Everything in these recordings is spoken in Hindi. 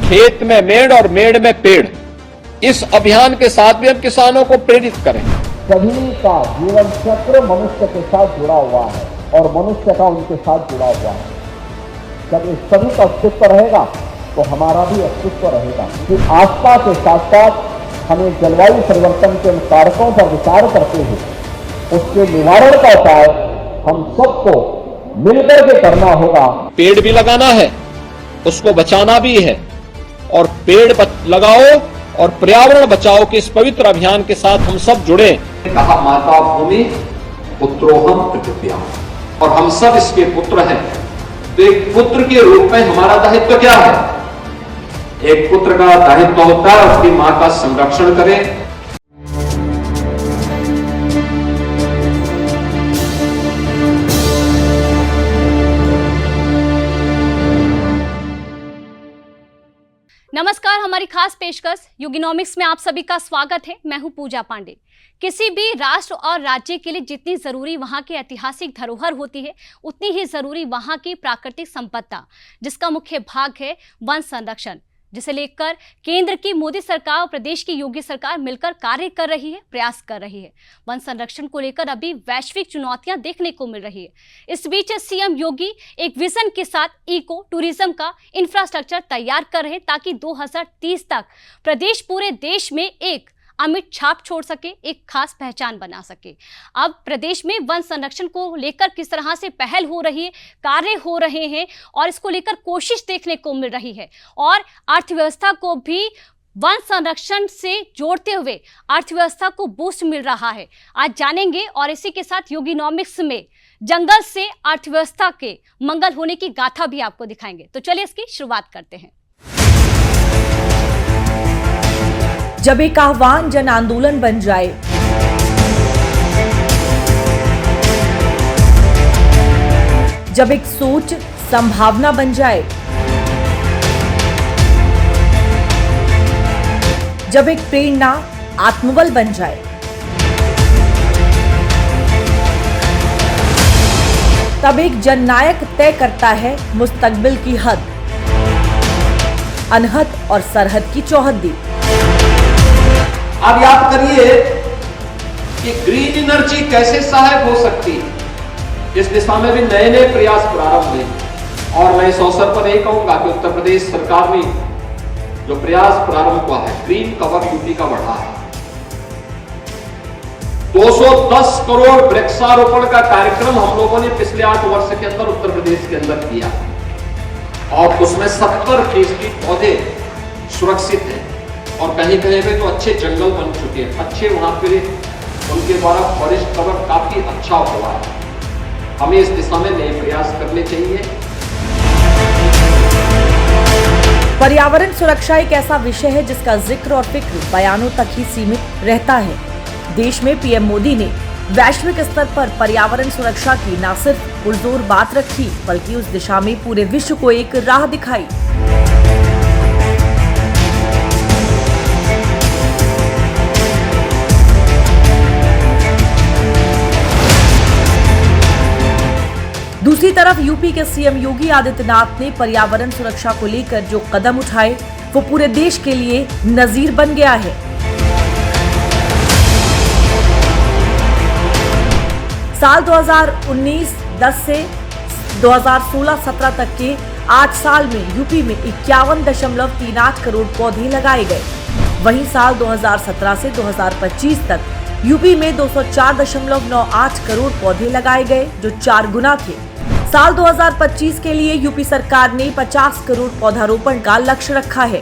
खेत में मेड़ और मेड़ में पेड़, इस अभियान के साथ भी हम किसानों को प्रेरित करें। सभी का जीवन चक्र मनुष्य के साथ जुड़ा हुआ है और मनुष्य का उनके साथ जुड़ा हुआ है। जब इस सभी का अस्तित्व रहेगा तो हमारा भी अस्तित्व रहेगा। कि आस्था के साथ साथ हमें जलवायु परिवर्तन के कारकों पर विचार करते हुए उसके निवारण का उपाय हम सबको मिलकर के करना होगा। पेड़ भी लगाना है, उसको बचाना भी है, और पेड़ लगाओ और पर्यावरण बचाओ के इस पवित्र अभियान के साथ हम सब जुड़े। कहा माता भूमि पुत्रोहम पृथिव्याम, और हम सब इसके पुत्र हैं। तो एक पुत्र के रूप में हमारा दायित्व क्या है? एक पुत्र का दायित्व होता है अपनी मां का संरक्षण करें। नमस्कार, हमारी खास पेशकश युगिनॉमिक्स में आप सभी का स्वागत है। मैं हूं पूजा पांडे। किसी भी राष्ट्र और राज्य के लिए जितनी जरूरी वहां की ऐतिहासिक धरोहर होती है, उतनी ही जरूरी वहां की प्राकृतिक संपदा, जिसका मुख्य भाग है वन संरक्षण, जिसे लेकर केंद्र की मोदी सरकार और प्रदेश की योगी सरकार मिलकर कार्य कर रही है, प्रयास कर रही है। वन संरक्षण को लेकर अभी वैश्विक चुनौतियां देखने को मिल रही है। इस बीच सीएम योगी एक विजन के साथ इको टूरिज्म का इंफ्रास्ट्रक्चर तैयार कर रहे हैं, ताकि 2030 तक प्रदेश पूरे देश में एक अमिट छाप छोड़ सके, एक खास पहचान बना सके। अब प्रदेश में वन संरक्षण को लेकर किस तरह से पहल हो रही है, कार्य हो रहे हैं, और इसको लेकर कोशिश देखने को मिल रही है, और अर्थव्यवस्था को भी वन संरक्षण से जोड़ते हुए अर्थव्यवस्था को बूस्ट मिल रहा है, आज जानेंगे। और इसी के साथ योगिनॉमिक्स में जंगल से अर्थव्यवस्था के मंगल होने की गाथा भी आपको दिखाएंगे। तो चलिए इसकी शुरुआत करते हैं। जब एक आह्वान जन आंदोलन बन जाए, जब एक सोच संभावना बन जाए, जब एक प्रेरणा आत्मबल बन जाए, तब एक जननायक तय करता है मुस्तकबिल की हद, अनहद और सरहद की चौहद्दी। अब याद करिए कि ग्रीन एनर्जी कैसे सहायक हो सकती है। इस दिशा में भी नए नए प्रयास प्रारंभ हुए, और मैं इस अवसर पर यही कहूंगा कि उत्तर प्रदेश सरकार में जो प्रयास प्रारंभ हुआ है, ग्रीन कवर यूपी का बढ़ा है। 210 करोड़ वृक्षारोपण का कार्यक्रम हम लोगों ने पिछले 8 वर्ष के अंदर उत्तर प्रदेश के अंदर किया, और उसमें 70% पौधे सुरक्षित हैं, और कहीं कहीं पे तो अच्छे जंगल बन चुके हैं, अच्छे वहां पे उनके द्वारा फॉरेस्ट कवर काफी अच्छा हुआ है। हमें इस दिशा में नए प्रयास करने चाहिए। पर्यावरण सुरक्षा एक ऐसा विषय है जिसका जिक्र और फिक्र बयानों तक ही सीमित रहता है। देश में पीएम मोदी ने वैश्विक स्तर पर पर्यावरण सुरक्षा की न सिर्फ पुरजोर बात रखी, बल्कि उस दिशा में पूरे विश्व को एक राह दिखाई। दूसरी तरफ यूपी के सीएम योगी आदित्यनाथ ने पर्यावरण सुरक्षा को लेकर जो कदम उठाए, वो पूरे देश के लिए नजीर बन गया है। साल 2019-10 से 2016-17 तक के 8 साल में यूपी में 51.38 करोड़ पौधे लगाए गए। वहीं साल 2017 से 2025 तक यूपी में 204.98 करोड़ पौधे लगाए गए, जो 4 गुना थे। साल 2025 के लिए यूपी सरकार ने 50 करोड़ पौधारोपण का लक्ष्य रखा है।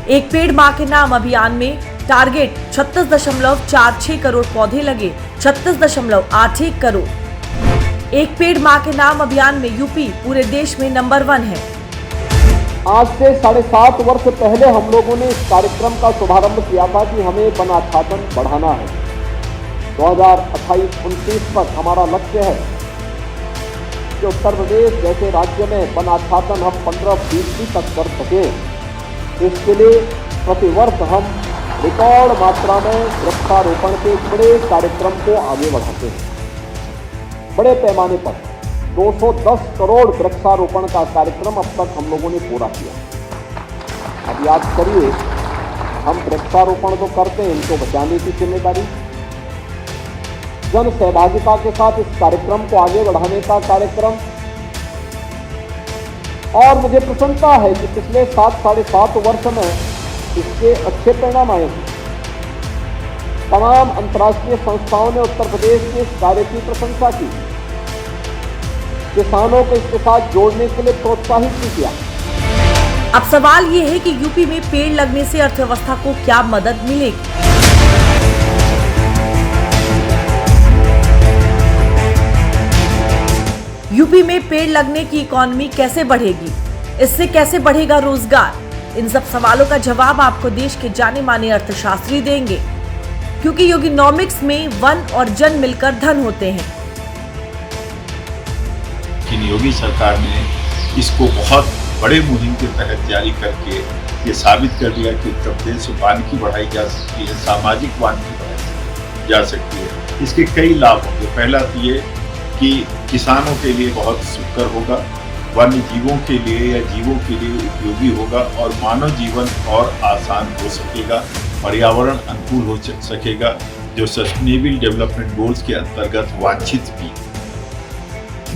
एक पेड़ मां के नाम अभियान में टारगेट 36.46 करोड़ पौधे लगे, 36.81 करोड़। एक पेड़ मां के नाम अभियान में यूपी पूरे देश में नंबर 1 है। आज से 7.5 वर्ष पहले हम लोगों ने इस कार्यक्रम का शुभारंभ किया था कि हमें वन आच्छादन बढ़ाना है। 2028-29 तक हमारा लक्ष्य है कि उत्तर प्रदेश जैसे राज्य में वन आच्छादन हम 15% तक कर सके। इसके लिए प्रतिवर्ष हम रिकॉर्ड मात्रा में वृक्षारोपण के बड़े कार्यक्रम को आगे बढ़ाते हैं। बड़े पैमाने पर 210 करोड़ वृक्षारोपण का कार्यक्रम अब तक हम लोगों ने पूरा किया। अब याद करिए, हम वृक्षारोपण तो करते हैं, इनको बचाने की जिम्मेदारी, जन सहभागिता के साथ इस कार्यक्रम को आगे बढ़ाने का कार्यक्रम। और मुझे प्रसन्नता है कि पिछले 7-7.5 वर्ष में इसके अच्छे परिणाम आए हैं। तमाम अंतर्राष्ट्रीय संस्थाओं ने उत्तर प्रदेश के इस कार्य की प्रशंसा की, किसानों को इसके साथ जोड़ने के लिए प्रोत्साहित भी किया। अब सवाल ये है कि यूपी में पेड़ लगने से अर्थव्यवस्था को क्या मदद मिलेगी। यूपी में पेड़ लगने की इकोनॉमी कैसे बढ़ेगी, इससे कैसे बढ़ेगा रोजगार, इन सब सवालों का जवाब आपको देश के जाने माने अर्थशास्त्री देंगे, क्योंकि योगिनॉमिक्स में वन और जन मिलकर धन होते हैं। योगी सरकार ने इसको बहुत बड़े मुहिम के तहत जारी करके ये साबित कर दिया कि उत्तर प्रदेश में वानिकी बढ़ाई जा सकती है, सामाजिक वानिकी बढ़ाई जा सकती है। इसके कई लाभ होंगे। पहला तो ये कि किसानों के लिए बहुत सुकर होगा, वन्य जीवों के लिए या जीवों के लिए उपयोगी होगा और मानव जीवन और आसान हो सकेगा, पर्यावरण अनुकूल हो सकेगा, जो सस्टेनेबल डेवलपमेंट गोल्स के अंतर्गत वांछित भी।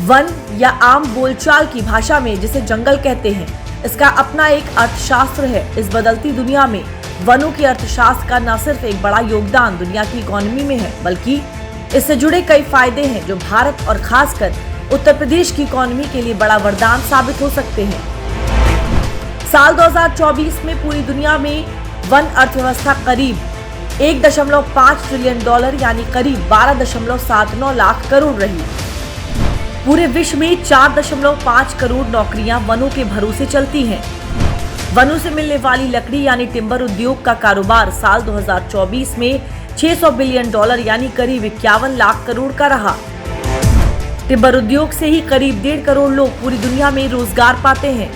वन या आम बोलचाल की भाषा में जिसे जंगल कहते हैं, इसका अपना एक अर्थशास्त्र है। इस बदलती दुनिया में वनों के अर्थशास्त्र का न सिर्फ एक बड़ा योगदान दुनिया की इकोनॉमी में है, बल्कि इससे जुड़े कई फायदे हैं जो भारत और खासकर उत्तर प्रदेश की इकोनॉमी के लिए बड़ा वरदान साबित हो सकते हैं। साल 2024 में पूरी दुनिया में वन अर्थव्यवस्था करीब $1.5 ट्रिलियन यानी करीब 12.79 लाख करोड़ रही। पूरे विश्व में 4.5 करोड़ नौकरियां वनों के भरोसे चलती हैं। वनों से मिलने वाली लकड़ी यानी टिम्बर उद्योग का कारोबार साल 2024 में $600 बिलियन यानी करीब 51 लाख करोड़ का रहा। टिम्बर उद्योग से ही करीब 1.5 करोड़ लोग पूरी दुनिया में रोजगार पाते हैं।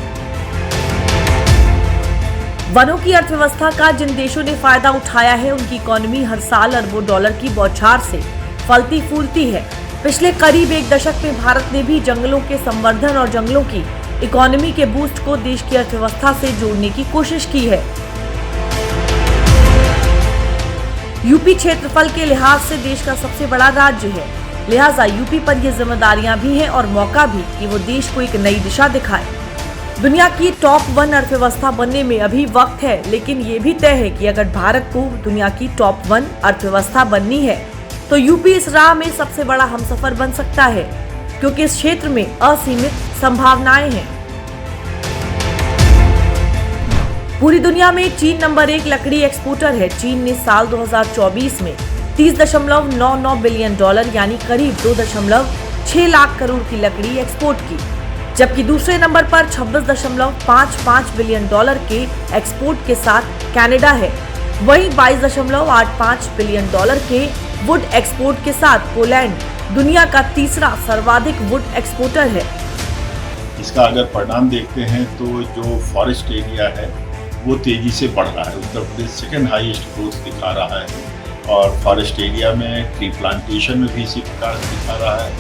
वनों की अर्थव्यवस्था का जिन देशों ने फायदा उठाया है, उनकी इकोनॉमी हर साल अरबों डॉलर की बौछार से फलती फूलती है। पिछले करीब 1 दशक में भारत ने भी जंगलों के संवर्धन और जंगलों की इकोनॉमी के बूस्ट को देश की अर्थव्यवस्था से जोड़ने की कोशिश की है। यूपी क्षेत्रफल के लिहाज से देश का सबसे बड़ा राज्य है, लिहाजा यूपी पर ये जिम्मेदारियां भी हैं और मौका भी कि वो देश को एक नई दिशा दिखाए। दुनिया की टॉप 1 अर्थव्यवस्था बनने में अभी वक्त है, लेकिन ये भी तय है कि अगर भारत को दुनिया की टॉप 1 अर्थव्यवस्था बननी है तो यूपी इस राह में सबसे बड़ा हमसफर बन सकता है, क्योंकि इस क्षेत्र में असीमित संभावनाएं हैं। पूरी दुनिया में चीन नंबर 1 लकड़ी एक्सपोर्टर है। चीन ने साल 2024 में $30.99 बिलियन यानी करीब 2.6 लाख करोड़ की लकड़ी एक्सपोर्ट की, जबकि दूसरे नंबर पर $26.55 बिलियन के एक्सपोर्ट के साथ कनाडा है। वहीं $22.85 बिलियन के वुड एक्सपोर्ट के साथ पोलैंड दुनिया का तीसरा सर्वाधिक वुड एक्सपोर्टर है। इसका अगर परिणाम देखते हैं तो जो फॉरेस्ट एरिया है वो तेजी से बढ़ रहा है। Uttar Pradesh second highest growth दिखा रहा है और फॉरेस्ट एरिया में ट्री प्लांटेशन में भी इसी प्रकार दिखा रहा है,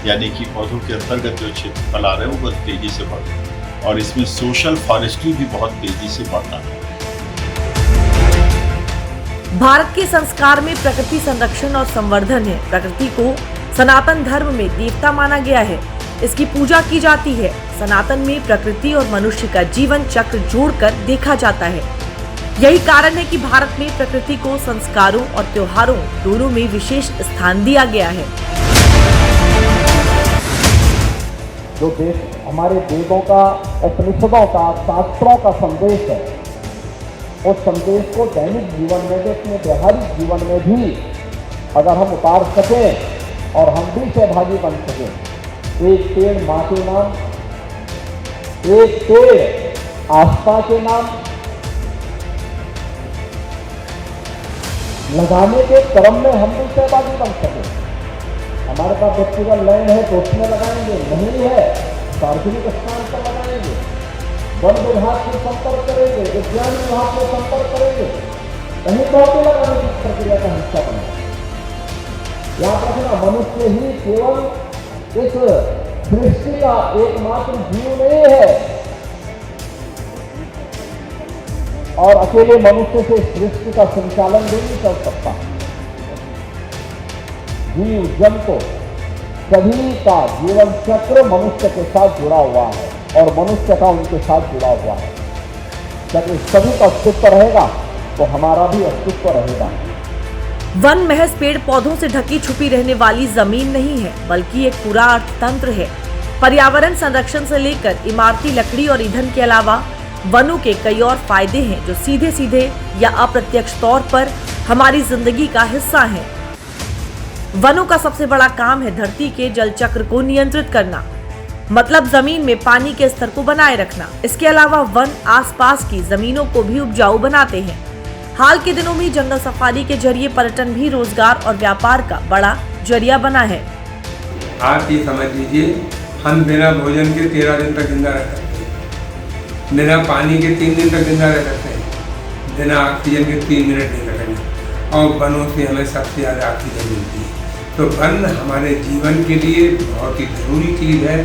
यानी कि पौधों के अंतर्गत जो क्षेत्रफल आ रहे हैं वो बहुत तेजी से बढ़ रहे हैं और इसमें सोशल फॉरेस्ट्री भी बहुत तेजी से बढ़ रहा है। भारत के संस्कार में प्रकृति संरक्षण और संवर्धन है। प्रकृति को सनातन धर्म में देवता माना गया है, इसकी पूजा की जाती है। सनातन में प्रकृति और मनुष्य का जीवन चक्र जोड़कर देखा जाता है। यही कारण है कि भारत में प्रकृति को संस्कारों और त्योहारों दोनों में विशेष स्थान दिया गया है। जो देश हमारे वेदों का, उपनिषदों का, शास्त्रों का संदेश है, उस संदेश को दैनिक जीवन में भी, अपने व्यवहारिक जीवन में भी अगर हम उतार सकें और हम भी सहभागी बन सकें। एक पेड़ माँ के नाम, एक पेड़ आस्था के नाम लगाने के क्रम में हम भी सहभागी बन सकें। हमारे पास व्यक्तिगत लैंड है तो उसमें लगाएंगे, नहीं है सार्वजनिक स्थान पर लगाएंगे, वन विभाग से संपर्क करेंगे, विज्ञान विभाग से संपर्क करेंगे, कहीं पौधे लगाने की प्रक्रिया का हिस्सा बने। याद रखना, मनुष्य ही केवल इस सृष्टि का एकमात्र जीव नहीं है। और अकेले मनुष्य से सृष्टि का संचालन भी नहीं कर सकता। जीव जंतु सभी का जीवन चक्र मनुष्य के साथ जुड़ा हुआ है और मनुष्य का उनके साथ जुड़ा हुआ है। जब इस सभी का अस्तित्व रहेगा तो हमारा भी अस्तित्व रहेगा। वन महज पेड़ पौधों से ढकी छुपी रहने वाली जमीन नहीं है, बल्कि एक पूरा अर्थतंत्र है। पर्यावरण संरक्षण से लेकर इमारती लकड़ी और ईंधन के अलावा वनों के कई और फायदे हैं जो सीधे सीधे या अप्रत्यक्ष तौर पर हमारी जिंदगी का हिस्सा हैं। वनों का सबसे बड़ा काम है धरती के जल चक्र को नियंत्रित करना, मतलब जमीन में पानी के स्तर को बनाए रखना। इसके अलावा वन आसपास की जमीनों को भी उपजाऊ बनाते हैं। हाल के दिनों में जंगल सफारी के जरिए पर्यटन भी रोजगार और व्यापार का बड़ा जरिया बना है। आप ये समझ लीजिए, हम बिना भोजन के 13 दिन तक जिंदा रह सकते हैं, बिना पानी के 3 दिन तक जिंदा रह सकते हैं, बिना ऑक्सीजन के 3 मिनट नहीं लगेंगे। और वनों से हमें सबसे ज़्यादा ऑक्सीजन मिलती है। तो वन हमारे जीवन के लिए बहुत ही जरूरी चीज़ है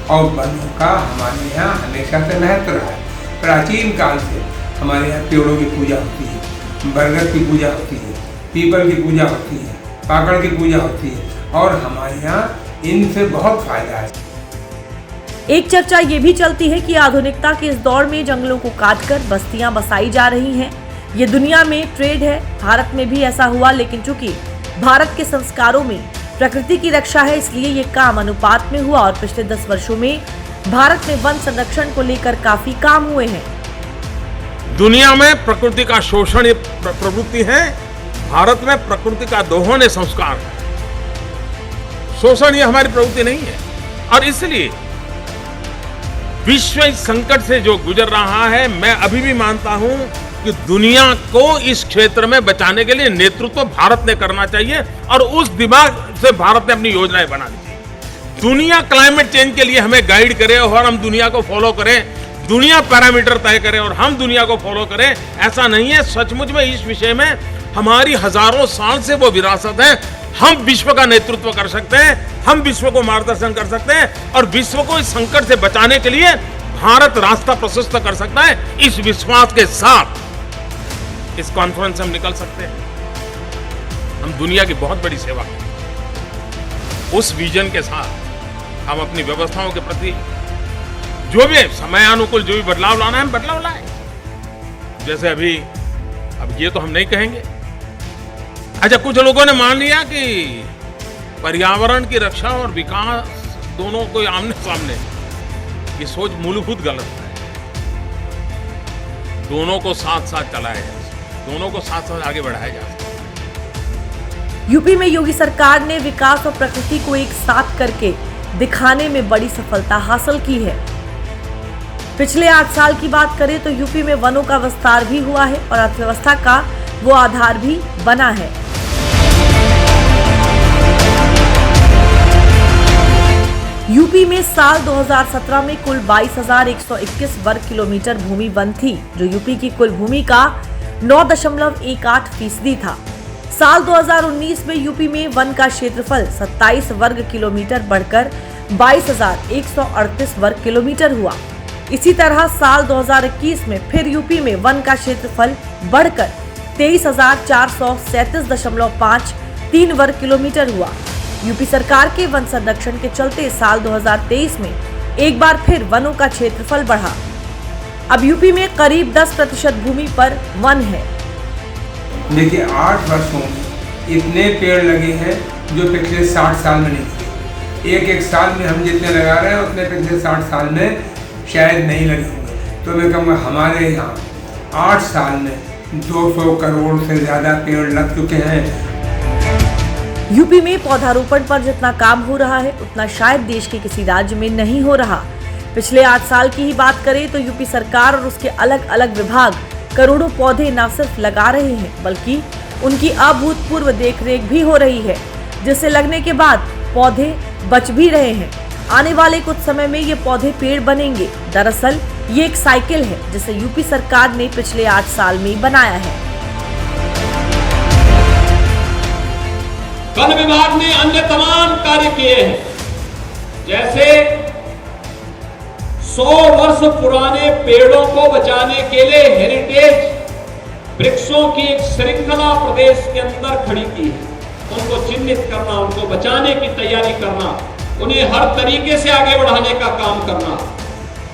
और वनों का हमारे यहाँ हमेशा से महत्व रहा है। प्राचीन काल से हमारे यहाँ पेड़ों की पूजा होती है, बरगद की पूजा होती है, पीपल की पूजा होती है, पाकड़ की पूजा होती है और हमारे यहाँ इनसे बहुत फायदा है। एक चर्चा ये भी चलती है कि आधुनिकता के इस दौर में जंगलों को काटकर बस्तियां बसाई जा रही हैं। ये दुनिया में ट्रेंड है, भारत में भी ऐसा हुआ, लेकिन चूंकि भारत के संस्कारों में प्रकृति की रक्षा है, इसलिए ये काम अनुपात में हुआ और पिछले 10 वर्षों में भारत में वन संरक्षण को लेकर काफी काम हुए हैं। दुनिया में प्रकृति का शोषण प्रवृत्ति है, भारत में प्रकृति का दोहन ये संस्कार है। शोषण ये हमारी प्रवृत्ति नहीं है और इसलिए विश्व इस संकट से जो गुजर रहा है, मैं अभी भी मानता हूं कि दुनिया को इस क्षेत्र में बचाने के लिए नेतृत्व भारत ने करना चाहिए और उस दिमाग से भारत ने अपनी योजनाएं बनानी चाहिए। दुनिया क्लाइमेट चेंज के लिए हमें गाइड करे और हम दुनिया को फॉलो करें, दुनिया पैरामीटर तय करे और हम दुनिया को फॉलो करें, ऐसा नहीं है। सचमुच में इस विषय में हमारी हजारों साल से वो विरासत है। हम विश्व का नेतृत्व कर सकते हैं, हम विश्व को मार्गदर्शन कर सकते हैं और विश्व को इस संकट से बचाने के लिए भारत रास्ता प्रशस्त कर सकता है। इस विश्वास के साथ इस कॉन्फ्रेंस से हम निकल सकते हैं। हम दुनिया की बहुत बड़ी सेवा करें। उस विजन के साथ हम अपनी व्यवस्थाओं के प्रति जो भी समयानुकूल जो भी बदलाव लाना है, हम बदलाव लाए। जैसे अभी अब ये तो हम नहीं कहेंगे। अच्छा, कुछ लोगों ने मान लिया कि पर्यावरण की रक्षा और विकास दोनों को आमने सामने, ये सोच मूलभूत गलत है। दोनों को साथ साथ चलाया जा सकता, दोनों को साथ साथ आगे बढ़ाया जा सकता। यूपी में योगी सरकार ने विकास और प्रकृति को एक साथ करके दिखाने में बड़ी सफलता हासिल की है। पिछले 8 साल की बात करें तो यूपी में वनों का विस्तार भी हुआ है और अर्थव्यवस्था का वो आधार भी बना है। यूपी में साल 2017 में कुल 22,121 वर्ग किलोमीटर भूमि वन थी, जो यूपी की कुल भूमि का 9.18% था। साल 2019 में यूपी में वन का क्षेत्रफल 27 वर्ग किलोमीटर बढ़कर 22,138 वर्ग किलोमीटर हुआ। इसी तरह साल 2021 में फिर यूपी में वन का क्षेत्रफल बढ़कर 23,437.53 वर्ग किलोमीटर हुआ। यूपी सरकार के वन संरक्षण के चलते साल 2023 में एक बार फिर वनों का क्षेत्रफल बढ़ा। अब यूपी में करीब 10% भूमि पर वन है। देखिए, 8 वर्षों में इतने पेड़ लगे हैं जो पिछले 60 साल में नहीं लगे। एक साल में हम जितने लगा रहे हैं उतने पिछले 60 साल में शायद नहीं लगे होंगे। तो मैं कहूँगा हमारे यहाँ 8 साल में 200 करोड़ से ज़्यादा पेड़ लग चुके हैं। यूपी में पौधारोपण पर जितना काम हो रहा है उतना शायद देश के किसी राज्य में नहीं हो रहा। पिछले 8 साल की ही बात करें तो यूपी सरकार और उसके अलग अलग विभाग करोड़ों पौधे न सिर्फ लगा रहे हैं बल्कि उनकी अभूतपूर्व देखरेख भी हो रही है, जिससे लगने के बाद पौधे बच भी रहे हैं। आने वाले कुछ समय में ये पौधे पेड़ बनेंगे। दरअसल ये एक साइकिल है जिसे यूपी सरकार ने पिछले 8 साल में बनाया है। वन विभाग ने अन्य तमाम कार्य किए हैं, जैसे 100 वर्ष पुराने पेड़ों को बचाने के लिए हेरिटेज वृक्षों की एक श्रृंखला प्रदेश के अंदर खड़ी की है। उनको चिन्हित करना, उनको बचाने की तैयारी करना, उन्हें हर तरीके से आगे बढ़ाने का काम करना,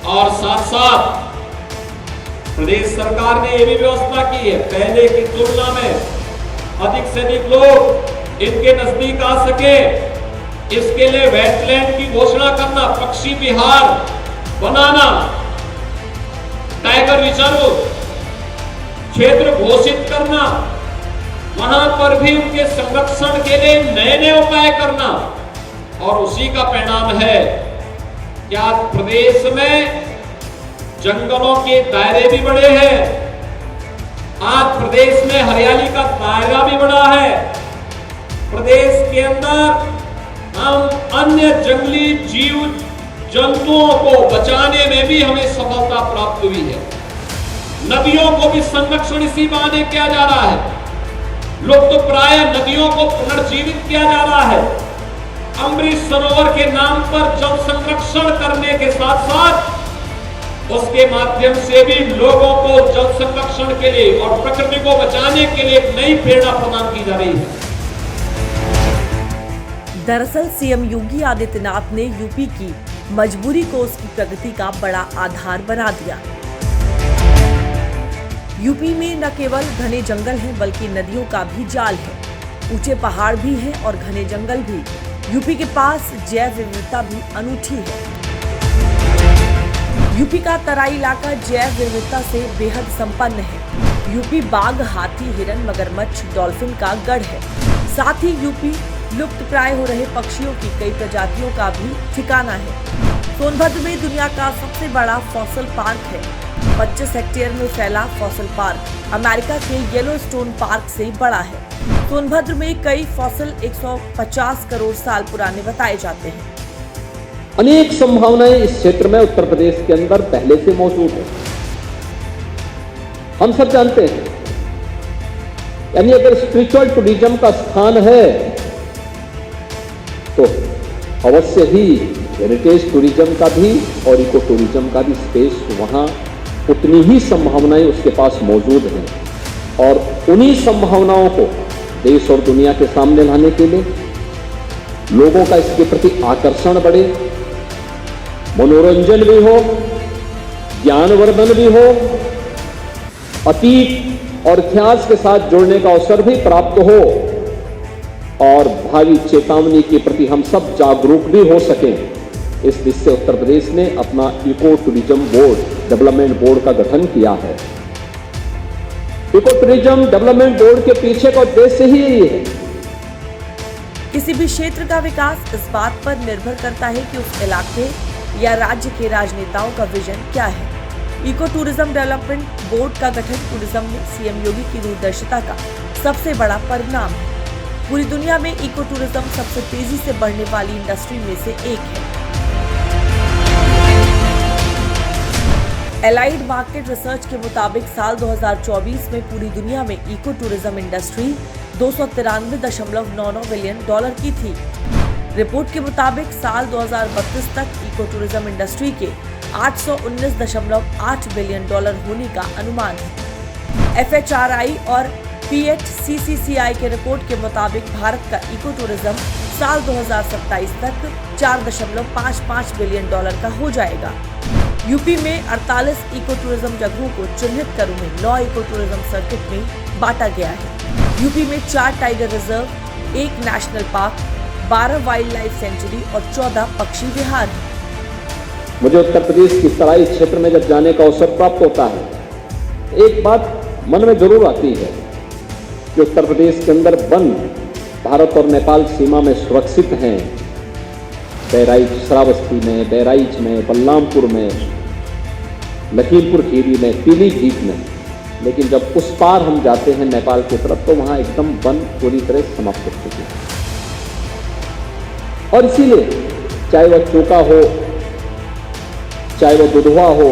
और साथ साथ प्रदेश सरकार ने यह भी व्यवस्था की है पहले की तुलना में अधिक से अधिक लोग इनके नजदीक आ सके, इसके लिए वेटलैंड की घोषणा करना, पक्षी विहार बनाना, टाइगर रिजर्व क्षेत्र घोषित करना, वहां पर भी उनके संरक्षण के लिए नए नए उपाय करना, और उसी का परिणाम है कि आज प्रदेश में जंगलों के दायरे भी बढ़े हैं। आज प्रदेश में हरियाली का दायरा भी बढ़ा है। प्रदेश के अंदर हम अन्य जंगली जीव जंतुओं को बचाने में भी हमें सफलता प्राप्त हुई है। नदियों को भी संरक्षण इसी बहाने किया जा रहा है। लुप्तप्राय नदियों को पुनर्जीवित किया जा रहा है। अमृत सरोवर के नाम पर जल संरक्षण करने के साथ साथ उसके माध्यम से भी लोगों को जल संरक्षण के लिए और प्रकृति को बचाने के लिए एक नई प्रेरणा प्रदान की जा रही है। दरअसल सीएम योगी आदित्यनाथ ने यूपी की मजबूरी को उसकी प्रगति का बड़ा आधार बना दिया। यूपी में न केवल घने जंगल हैं बल्कि नदियों का भी जाल है, ऊंचे पहाड़ भी हैं और घने जंगल भी। यूपी के पास जैव विविधता भी अनूठी है। यूपी का तराई इलाका जैव विविधता से बेहद संपन्न है। यूपी बाघ, हाथी, हिरन, मगरमच्छ, डॉल्फिन का गढ़ है। साथ ही यूपी लुप्त प्राय हो रहे पक्षियों की कई प्रजातियों का भी ठिकाना है। सोनभद्र में दुनिया का सबसे बड़ा फॉसिल पार्क है। 25 हेक्टेयर में फैला फॉसिल पार्क अमेरिका के येलोस्टोन पार्क से बड़ा है। सोनभद्र में कई फॉसिल 150 करोड़ साल पुराने बताए जाते हैं। अनेक संभावनाएं इस क्षेत्र में उत्तर प्रदेश के अंदर पहले से मौजूद है। हम सब जानते हैं, यानी अगर स्पिरिचुअल टूरिज्म का स्थान है तो अवश्य ही हेरिटेज टूरिज्म का भी और इको टूरिज्म का भी स्पेस वहां उतनी ही संभावनाएं उसके पास मौजूद हैं, और उन्हीं संभावनाओं को देश और दुनिया के सामने लाने के लिए लोगों का इसके प्रति आकर्षण बढ़े, मनोरंजन भी हो, ज्ञानवर्धन भी हो, अतीत और इतिहास के साथ जुड़ने का अवसर भी प्राप्त हो, और भावी चेतावनी के प्रति हम सब जागरूक भी हो सकें। इस दृष्टि से उत्तर प्रदेश ने अपना eco tourism board, development board का गठन किया है। इको टूरिज्म डेवलपमेंट बोर्ड के पीछे का उद्देश्य ही यही है। किसी भी क्षेत्र का विकास इस बात पर निर्भर करता है कि उस इलाके या राज्य के राजनेताओं का विजन क्या है। इको टूरिज्म डेवलपमेंट बोर्ड का गठन टूरिज्म में सीएम योगी की दूरदर्शिता का सबसे बड़ा परिणाम है। पूरी दुनिया में इको टूरिज्म सबसे तेजी से बढ़ने वाली इंडस्ट्री में से एक है। एलाइड मार्केट रिसर्च के मुताबिक साल 2024 में पूरी दुनिया में इको टूरिज्म इंडस्ट्री $293.99 बिलियन की थी। रिपोर्ट के मुताबिक साल 2032 तक इको टूरिज्म इंडस्ट्री के $819.8 बिलियन होने का अनुमान है। FHRI और PHCCCI के रिपोर्ट के मुताबिक भारत का इको टूरिज्म साल 2027 तक $4.55 बिलियन का हो जाएगा। यूपी में 48 इको टूरिज्म जगहों को चिन्हित कर उन्हें 9 इको टूरिज्म सर्किट में बांटा गया है। यूपी में 4 tiger reserve, 1 national park, 12 wild life sanctuary और 14 पक्षी विहार हैं। मुझे उत्तर प्रदेश की तराई क्षेत्र में जब जाने का अवसर प्राप्त होता है, एक बात मन में जरूर आती है कि उत्तर प्रदेश के अंदर वन भारत और नेपाल सीमा में सुरक्षित हैं। बहराइच, श्रावस्ती में, बहराइच में, बलरामपुर में, लखीमपुर खीरी में, पीलीभीत में, लेकिन जब उस पार हम जाते हैं नेपाल की तरफ तो वहां एकदम वन पूरी तरह समाप्त हो चुके हैं। और इसीलिए चाहे वह चोका हो, चाहे वह दुधवा हो,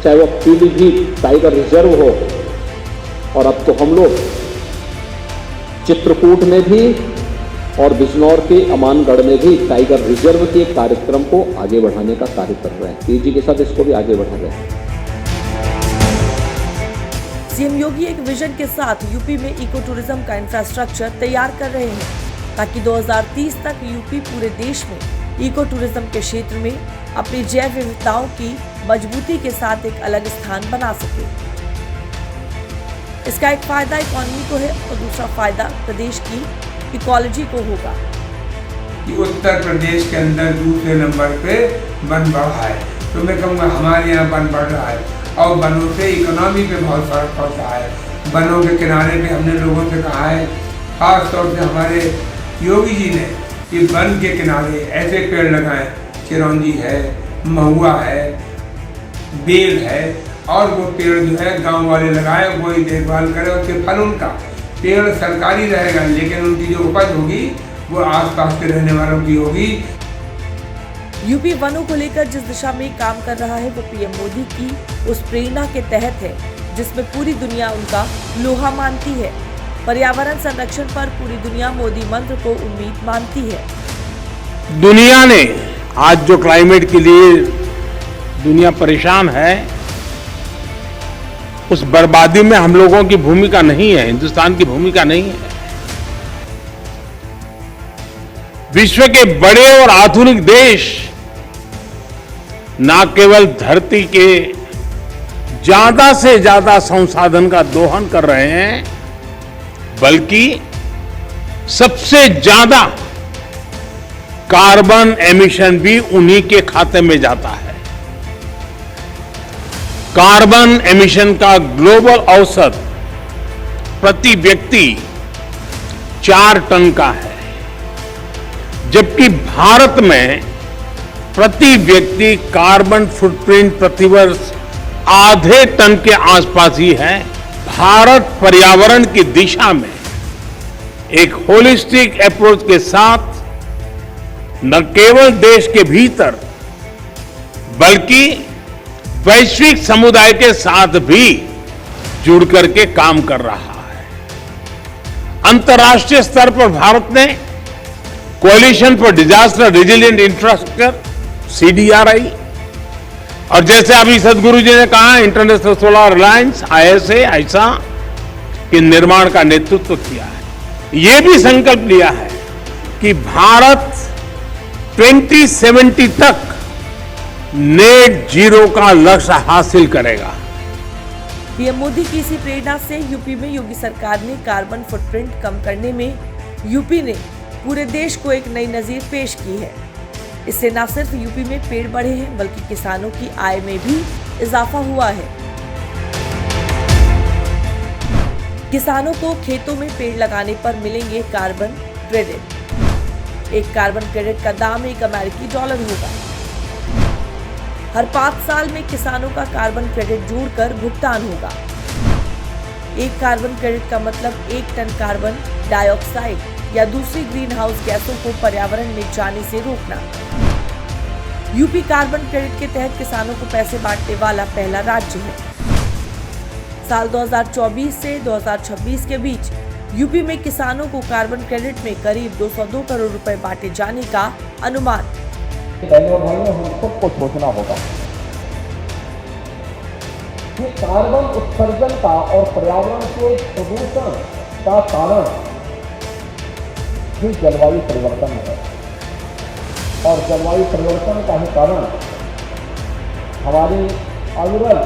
चाहे वह पीलीभीत टाइगर रिजर्व हो, और अब तो हम लोग चित्रकूट में भी और बिजनौर के अमानगढ़ में भी टाइगर रिजर्व के कार्यक्रम को आगे बढ़ाने का कार्य कर रहे हैं। तेजी के साथ इसको भी आगे बढ़ा रहे हैं। सीएम योगी एक विजन के साथ यूपी में इको टूरिज्म का इंफ्रास्ट्रक्चर तैयार कर रहे हैं ताकि 2030 तक यूपी पूरे देश में इको टूरिज्म के क्षेत्र में अपनी जैव विविधताओं की मजबूती के साथ एक अलग स्थान बना सके। इसका एक फायदा इकोनॉमी को है और दूसरा फायदा प्रदेश की इकोलॉजी को होगा। उत्तर प्रदेश के अंदर दूसरे नंबर पे वन बढ़ा है, तो मैं कहूँगा हमारे यहाँ वन बढ़ रहा है और वनों से इकोनॉमी पे बहुत फर्क पड़ता है। वनों के किनारे पे हमने लोगों से कहा है, खास तौर से हमारे योगी जी ने, कि वन के किनारे ऐसे पेड़ लगाएं, चिरौंजी है, महुआ है, बेल है, और वो पेड़ जो है गांव वाले लगाए, वही देखभाल करें, उसके फल उनका पेड़ सरकारी रहेगा लेकिन उनकी जो उपज होगी वो आसपास के रहने वालों की होगी। यूपी वनों को लेकर जिस दिशा में काम कर रहा है वो पीएम मोदी की उस प्रेरणा के तहत है जिसमें पूरी दुनिया उनका लोहा मानती है। पर्यावरण संरक्षण पर पूरी दुनिया मोदी मंत्र को उम्मीद मानती है। दुनिया ने आज जो क्लाइमेट के लिए दुनिया परेशान है, उस बर्बादी में हम लोगों की भूमिका नहीं है, हिंदुस्तान की भूमिका नहीं है। विश्व के बड़े और आधुनिक देश न केवल धरती के ज्यादा से ज्यादा संसाधन का दोहन कर रहे हैं, बल्कि सबसे ज्यादा कार्बन एमिशन भी उन्हीं के खाते में जाता है। कार्बन एमिशन का ग्लोबल औसत प्रति व्यक्ति 4 टन का है, जबकि भारत में प्रति व्यक्ति कार्बन फुटप्रिंट प्रतिवर्ष आधे टन के आसपास ही है। भारत पर्यावरण की दिशा में एक होलिस्टिक अप्रोच के साथ न केवल देश के भीतर बल्कि वैश्विक समुदाय के साथ भी जुड़ करके काम कर रहा है। अंतर्राष्ट्रीय स्तर पर भारत ने coalition for disaster resilient infrastructure CDRI और जैसे अभी सदगुरु जी ने कहा, इंटरनेशनल सोलर अलायंस ISA के निर्माण का नेतृत्व किया है। ये भी संकल्प लिया है कि भारत 2070 तक नेट जीरो का लक्ष्य हासिल करेगा। पीएम मोदी की इसी प्रेरणा से यूपी में योगी सरकार ने कार्बन फुटप्रिंट कम करने में यूपी ने पूरे देश को एक नई नजीर पेश की है। इससे न सिर्फ यूपी में पेड़ बढ़े हैं बल्कि किसानों की आय में भी इजाफा हुआ है। किसानों को खेतों में पेड़ लगाने पर मिलेंगे कार्बन क्रेडिट। एक कार्बन क्रेडिट का दाम $1 अमेरिकी होगा। हर 5 साल में किसानों का कार्बन क्रेडिट जोड़कर भुगतान होगा। एक कार्बन क्रेडिट का मतलब 1 टन कार्बन डाइऑक्साइड या दूसरी ग्रीन हाउस गैसों को पर्यावरण में जाने से रोकना। यूपी कार्बन क्रेडिट के तहत किसानों को पैसे बांटने वाला पहला राज्य है। साल 2024 से 2026 के बीच यूपी में किसानों को कार्बन क्रेडिट में करीब 202 करोड़ रुपए बांटे जाने का अनुमान। हम सबको सोचना होगा कि कार्बन उत्सर्जन का और पर्यावरण के प्रदूषण का कारण ही जलवायु परिवर्तन है और जलवायु परिवर्तन का ही कारण हमारी अविरल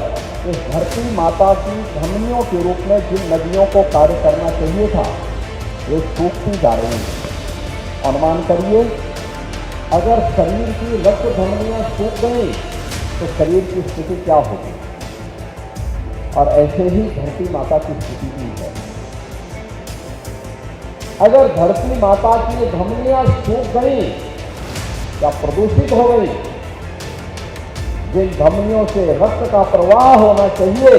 इस धरती माता की धमनियों के रूप में जिन नदियों को कार्य करना चाहिए था वे सूखती जा रही हैं। अनुमान करिए, अगर शरीर की रक्त धमनियां सूख गई तो शरीर की स्थिति क्या होगी, और ऐसे ही धरती माता की स्थिति भी है। अगर धरती माता की धमनियां सूख गई या प्रदूषित हो गई, जिन धमनियों से रक्त का प्रवाह होना चाहिए,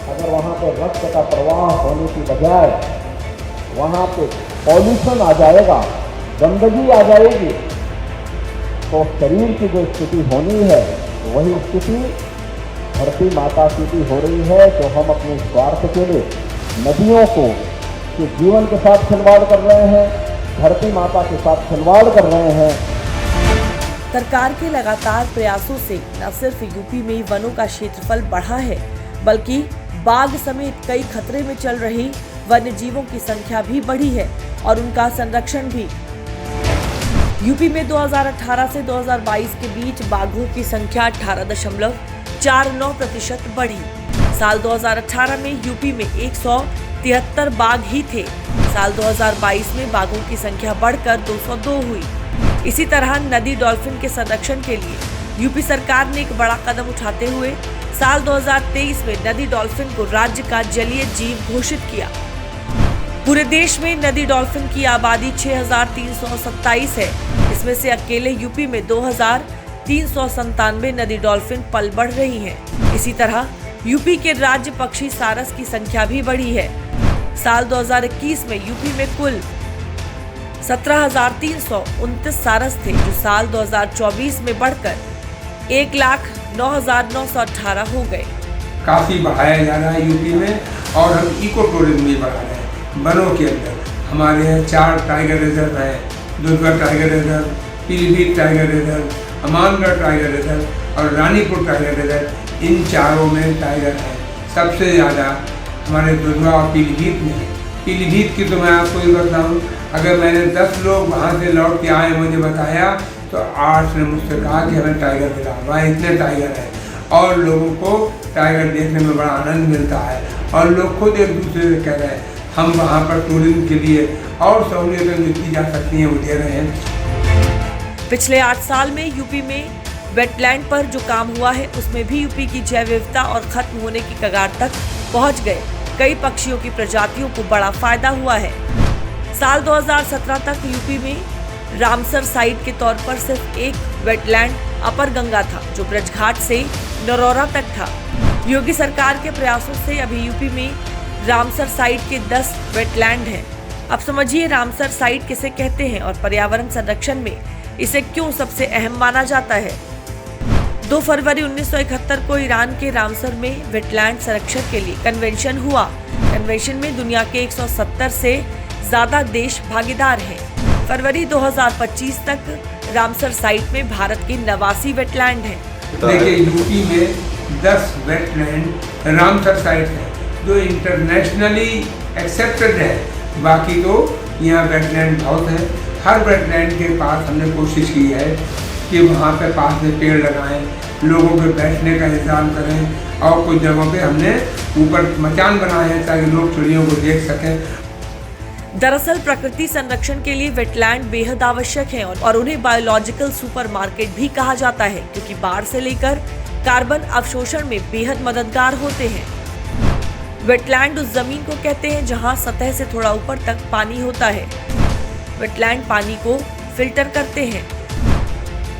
अगर वहां पर रक्त का प्रवाह होने की बजाय वहां पे पॉल्यूशन आ जाएगा, गंदगी आ जाएगी, तो शरीर की जो स्थिति होनी है वही स्थिति धरती माता की भी हो रही है। तो हम अपने स्वार्थ के लिए नदियों को के जीवन के साथ खिलवाड़ कर रहे हैं, धरती माता के साथ खिलवाड़ कर रहे हैं। सरकार के लगातार प्रयासों से न सिर्फ यूपी में वनों का क्षेत्रफल बढ़ा है बल्कि बाघ समेत कई खतरे में चल रही वन्य जीवों की संख्या भी बढ़ी है और उनका संरक्षण भी। यूपी में 2018 से 2022 के बीच बाघों की संख्या 18.49% बढ़ी। साल 2018 में यूपी में 173 बाघ ही थे। साल 2022 में बाघों की संख्या बढ़कर 202 हुई। इसी तरह नदी डॉल्फिन के संरक्षण के लिए यूपी सरकार ने एक बड़ा कदम उठाते हुए साल 2023 में नदी डॉल्फिन को राज्य का जलीय जीव घोषित किया। पूरे देश में नदी डॉल्फिन की आबादी 6,327 है। इसमें से अकेले यूपी में 2,397 नदी डॉल्फिन पल बढ़ रही हैं। इसी तरह यूपी के राज्य पक्षी सारस की संख्या भी बढ़ी है। साल 2021 में यूपी में कुल 17,329 सारस थे, जो साल 2024 में बढ़कर 1,09,918 हो गए। काफी बढ़ाया जा रहा है यूपी में और हम इको टूरिज्म भी बढ़ा रहे हैं। वनों के अंदर हमारे यहाँ 4 टाइगर रिजर्व है, Durga tiger reserve, Pilibhit tiger reserve, Amangarh tiger reserve और रानीपुर टाइगर रिजर्व। इन चारों में टाइगर है। सबसे ज़्यादा हमारे दुर्गा और पीलीभीत में। पीलीभीत की तो मैं आपको ये बताऊँ, अगर मैंने 10 लोग वहाँ से लौट के आए मुझे बताया तो 8 ने मुझसे कहा कि हमें टाइगर मिला। वहाँ इतने टाइगर हैं और लोगों को टाइगर देखने में बड़ा आनंद मिलता है और लोग खुद एक दूसरे से कह रहे हैं हम वहाँ पर टूरिज्म के लिए और सहूलियतें जो की जा सकती हैं वो दे रहे हैं। पिछले 8 साल में यूपी में वेटलैंड पर जो काम हुआ है उसमें भी यूपी की जैव विविधता और खत्म होने की कगार तक पहुंच गए। कई पक्षियों की प्रजातियों को बड़ा फायदा हुआ है। साल 2017 तक यूपी में रामसर साइट के तौर पर सिर्फ एक वेटलैंड अपर गंगा था, जो ब्रजघाट से नरौरा तक था। योगी सरकार के प्रयासों से अभी यूपी में रामसर साइट के 10 वेटलैंड हैं। अब समझिए रामसर साइट किसे कहते हैं और पर्यावरण संरक्षण में इसे क्यों सबसे अहम माना जाता है। 2 फरवरी 1971 को ईरान के रामसर में वेटलैंड संरक्षण के लिए कन्वेंशन हुआ। कन्वेंशन में दुनिया के 170 से ज्यादा देश भागीदार हैं। फरवरी 2025 तक रामसर साइट में भारत के 89 वेटलैंड हैं। देखिए यूपी में 10 वेटलैंड रामसर साइट है जो इंटरनेशनली एक्सेप्टेड है। बाकी तो यहाँ वेटलैंड बहुत है। हर वेटलैंड के पास हमने कोशिश की है कि वहाँ पे पास में पेड़ लगाएं, लोगों के बैठने का इंतजाम करें और कुछ जगहों पे हमने ऊपर मचान बनाए हैं ताकि लोग चिड़ियों को देख सकें। दरअसल प्रकृति संरक्षण के लिए वेटलैंड बेहद आवश्यक हैं और उन्हें बायोलॉजिकल सुपरमार्केट भी कहा जाता है, क्योंकि बाढ़ से लेकर कार्बन अवशोषण में बेहद मददगार होते हैं। वेटलैंड उस जमीन को कहते हैं जहां सतह से थोड़ा ऊपर तक पानी होता है। वेटलैंड पानी को फिल्टर करते हैं।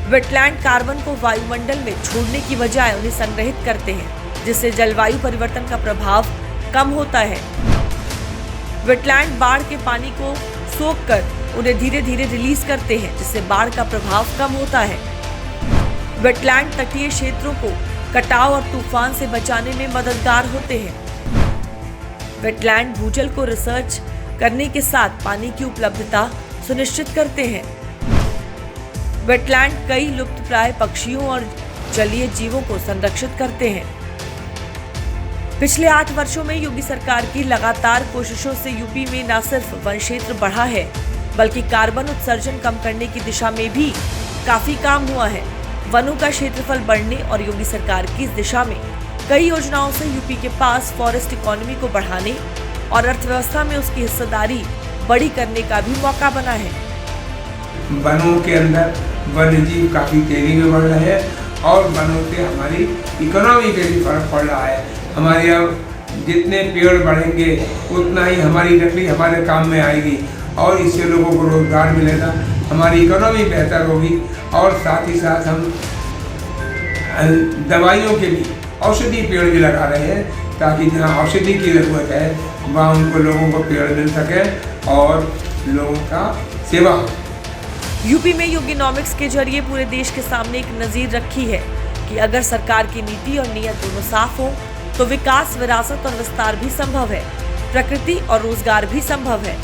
वेटलैंड कार्बन को वायुमंडल में छोड़ने की बजाय उन्हें संग्रहित करते हैं, जिससे जलवायु परिवर्तन का प्रभाव कम होता है। वेटलैंड बाढ़ के पानी को सोखकर उन्हें धीरे धीरे रिलीज करते हैं, जिससे बाढ़ का प्रभाव कम होता है। वेटलैंड तटीय क्षेत्रों को कटाव और तूफान से बचाने में मददगार होते हैं। वेटलैंड भूजल को रिसर्च करने के साथ पानी की उपलब्धता सुनिश्चित करते हैं। वेटलैंड कई लुप्तप्राय पक्षियों और जलीय जीवों को संरक्षित करते हैं। पिछले 8 वर्षों में योगी सरकार की लगातार कोशिशों से यूपी में न सिर्फ वन क्षेत्र बढ़ा है, बल्कि कार्बन उत्सर्जन कम करने की दिशा में भी काफी काम हुआ है। वनों का क्षेत्रफल बढ़ने और योगी सरकार की इस दिशा में कई योजनाओं से यूपी के पास फॉरेस्ट इकोनॉमी को बढ़ाने और अर्थव्यवस्था में उसकी हिस्सेदारी बड़ी करने का भी मौका बना है। वनों के अंदर वन्य जीव काफी तेजी में बढ़ रहे हैं और वनों से हमारी इकोनॉमी पे भी फर्क पड़ रहा है। हमारे यहाँ जितने पेड़ बढ़ेंगे उतना ही हमारी लकड़ी हमारे काम में आएगी और इससे लोगों को रोजगार मिलेगा, हमारी इकोनॉमी बेहतर होगी और साथ ही साथ हम दवाइयों के भी औषधि पेड़ भी लगा रहे हैं ताकि जहाँ औषधि की ज़रूरत है वहाँ उनको लोगों को पेड़ मिल सके और लोगों का सेवा हो। यूपी में योगीनॉमिक्स के जरिए पूरे देश के सामने एक नजीर रखी है कि अगर सरकार की नीति और नीयत दोनों साफ हो तो विकास, विरासत और विस्तार भी संभव है, प्रकृति और रोजगार भी संभव है।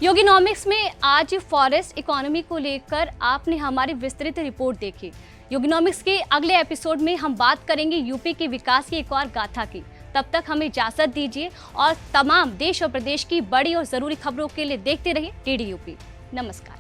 योगिनॉमिक्स में आज फॉरेस्ट इकोनॉमी को लेकर आपने हमारी विस्तृत रिपोर्ट देखी। योगिनॉमिक्स के अगले एपिसोड में हम बात करेंगे यूपी के विकास की एक और गाथा की। तब तक हमें इजाजत दीजिए और तमाम देश और प्रदेश की बड़ी और जरूरी खबरों के लिए देखते रहिए DD यूपी। नमस्कार।